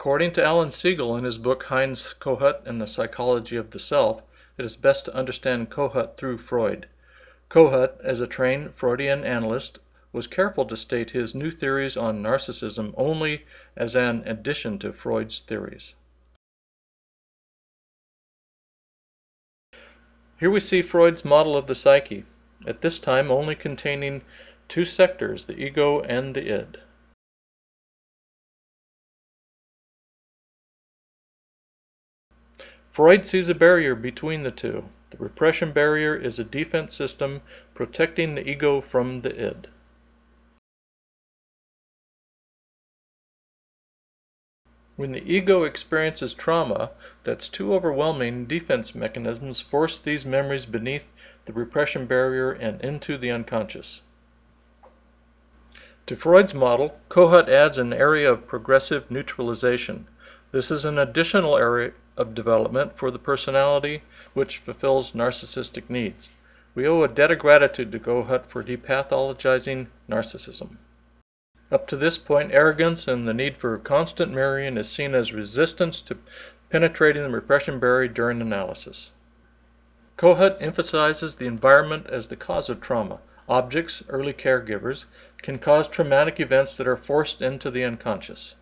According to Alan Siegel in his book Heinz Kohut and the Psychology of the Self, it is best to understand Kohut through Freud. Kohut, as a trained Freudian analyst, was careful to state his new theories on narcissism only as an addition to Freud's theories. Here we see Freud's model of the psyche, at this time only containing two sectors, the ego and the id. Freud sees a barrier between the two. The repression barrier is a defense system protecting the ego from the id. When the ego experiences trauma that's too overwhelming, defense mechanisms force these memories beneath the repression barrier and into the unconscious. To Freud's model, Kohut adds an area of progressive neutralization. This is an additional area of development for the personality which fulfills narcissistic needs. We owe a debt of gratitude to Kohut for depathologizing narcissism. Up to this point, arrogance and the need for constant mirroring is seen as resistance to penetrating the repression barrier during analysis. Kohut emphasizes the environment as the cause of trauma. Objects, early caregivers, can cause traumatic events that are forced into the unconscious.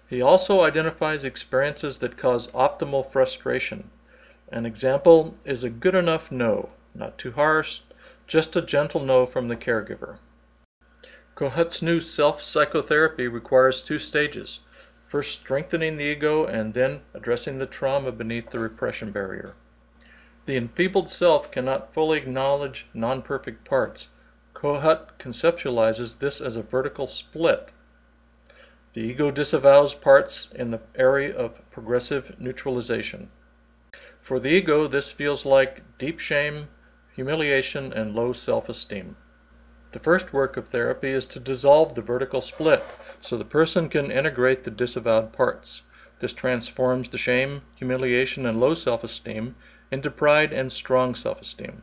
He also identifies experiences that cause optimal frustration. An example is a good enough no, not too harsh, just a gentle no from the caregiver. Kohut's new self-psychotherapy requires two stages. First, strengthening the ego, and then addressing the trauma beneath the repression barrier. The enfeebled self cannot fully acknowledge non-perfect parts. Kohut conceptualizes this as a vertical split. The ego disavows parts in the area of progressive neutralization. For the ego, this feels like deep shame, humiliation, and low self-esteem. The first work of therapy is to dissolve the vertical split so the person can integrate the disavowed parts. This transforms the shame, humiliation, and low self-esteem into pride and strong self-esteem.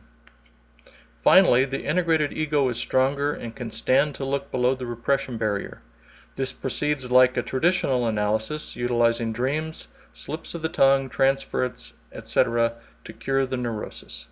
Finally, the integrated ego is stronger and can stand to look below the repression barrier. This proceeds like a traditional analysis, utilizing dreams, slips of the tongue, transference, etc. to cure the neurosis.